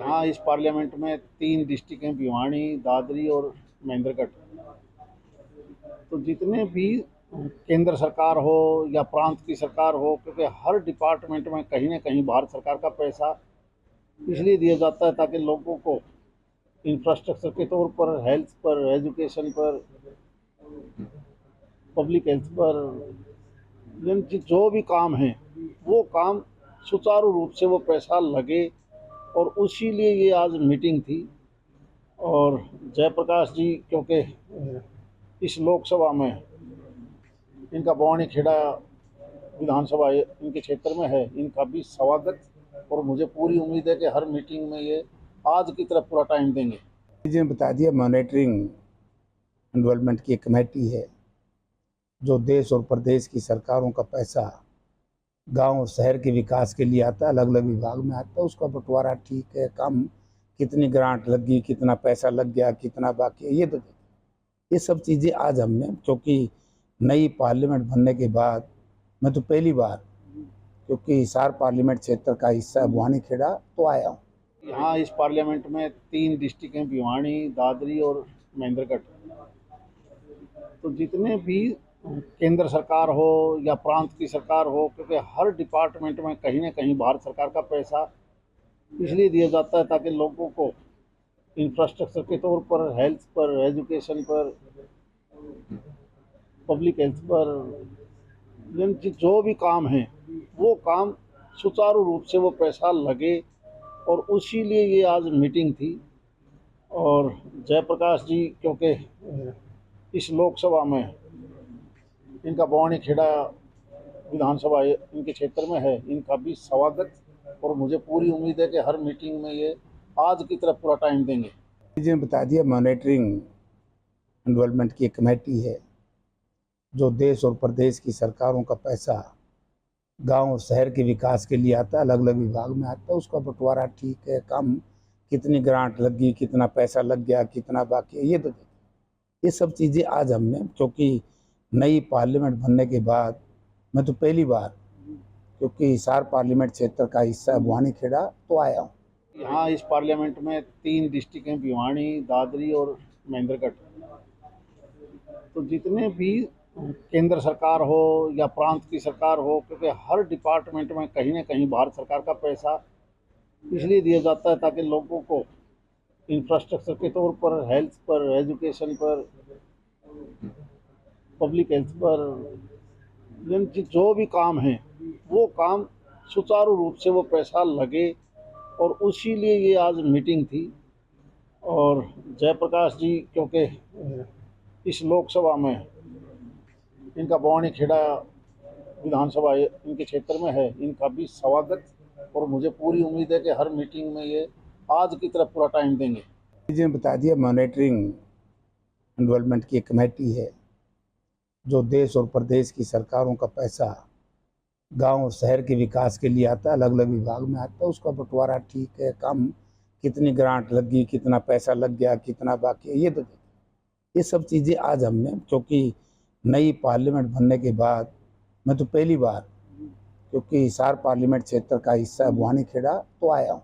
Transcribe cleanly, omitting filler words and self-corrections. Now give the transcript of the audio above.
यहाँ इस पार्लियामेंट में 3 डिस्ट्रिक्ट हैं, भिवानी, दादरी और महेंद्रगढ़। तो जितने भी केंद्र सरकार हो या प्रांत की सरकार हो, क्योंकि हर डिपार्टमेंट में कहीं ना कहीं भारत सरकार का पैसा इसलिए दिया जाता है ताकि लोगों को इंफ्रास्ट्रक्चर के तौर पर, हेल्थ पर, एजुकेशन पर, पब्लिक हेल्थ पर, यानी जो भी काम है वो काम सुचारू रूप से वो पैसा लगे। और उसी लिए ये आज मीटिंग थी। और जयप्रकाश जी, क्योंकि इस लोकसभा में इनका बवानी खेड़ा विधानसभा इनके क्षेत्र में है, इनका भी स्वागत। और मुझे पूरी उम्मीद है कि हर मीटिंग में ये आज की तरफ पूरा टाइम देंगे। जी ने बता दिया, मॉनिटरिंग इन्वॉल्वमेंट की एक कमेटी है जो देश और प्रदेश की सरकारों का पैसा गांव और शहर के विकास के लिए आता है, अलग अलग विभाग में आता है। उसका बंटवारा ठीक है, कम, कितनी ग्रांट लगी, कितना पैसा लग गया, कितना बाकी है, ये सब चीज़ें आज हमने, क्योंकि नई पार्लियामेंट बनने के बाद मैं तो पहली बार, क्योंकि हिसार पार्लियामेंट क्षेत्र का हिस्सा है बवानी खेड़ा, तो आया हूँ। यहाँ इस पार्लियामेंट में 3 डिस्ट्रिक्ट हैं, भिवानी, दादरी और महेंद्रगढ़। तो जितने भी केंद्र सरकार हो या प्रांत की सरकार हो, क्योंकि हर डिपार्टमेंट में कहीं ना कहीं भारत सरकार का पैसा इसलिए दिया जाता है ताकि लोगों को इंफ्रास्ट्रक्चर के तौर पर, हेल्थ पर, एजुकेशन पर, पब्लिक हेल्थ पर, यानी जो भी काम है वो काम सुचारू रूप से वो पैसा लगे। और उसी लिए ये आज मीटिंग थी। और जयप्रकाश जी, क्योंकि इस लोकसभा में इनका बवानी खेड़ा विधानसभा इनके क्षेत्र में है, इनका भी स्वागत। और मुझे पूरी उम्मीद है कि हर मीटिंग में ये आज की तरफ पूरा टाइम देंगे। जी ने बता दिया, मॉनिटरिंग इन्वॉल्वमेंट की एक कमेटी है जो देश और प्रदेश की सरकारों का पैसा गांव और शहर के विकास के लिए आता है, अलग अलग विभाग में आता है। उसका बंटवारा ठीक है, कम, कितनी ग्रांट लगी, कितना पैसा लग गया, कितना बाकी है, ये सब चीज़ें आज हमने, क्योंकि नई पार्लियामेंट बनने के बाद मैं तो पहली बार, क्योंकि हिसार पार्लियामेंट क्षेत्र का हिस्सा है बवानी खेड़ा, तो आया हूँ। यहाँ इस पार्लियामेंट में 3 डिस्ट्रिक्ट हैं, भिवानी, दादरी और महेंद्रगढ़। तो जितने भी केंद्र सरकार हो या प्रांत की सरकार हो, क्योंकि हर डिपार्टमेंट में कहीं ना कहीं भारत सरकार का पैसा इसलिए दिया जाता है ताकि लोगों को इंफ्रास्ट्रक्चर के तौर पर, हेल्थ पर, एजुकेशन पर, पब्लिक हेल्थ पर, यानी जो भी काम है वो काम सुचारू रूप से वो पैसा लगे। और उसी लिए ये आज मीटिंग थी। और जयप्रकाश जी, क्योंकि इस लोकसभा में इनका बवानी खेड़ा विधानसभा इनके क्षेत्र में है, इनका भी स्वागत। और मुझे पूरी उम्मीद है कि हर मीटिंग में ये आज की तरफ पूरा टाइम देंगे। जी ने बता दिया, मॉनिटरिंग इन्वॉल्वमेंट की एक कमेटी है जो देश और प्रदेश की सरकारों का पैसा गांव और शहर के विकास के लिए आता है, अलग अलग विभाग में आता है। उसका बंटवारा ठीक है, कम, कितनी ग्रांट लगी, कितना पैसा लग गया, कितना बाकी है, ये सब चीज़ें आज हमने, क्योंकि नई पार्लियामेंट बनने के बाद मैं तो पहली बार, क्योंकि हिसार पार्लियामेंट क्षेत्र का हिस्सा है बवानी खेड़ा, तो आया हूँ।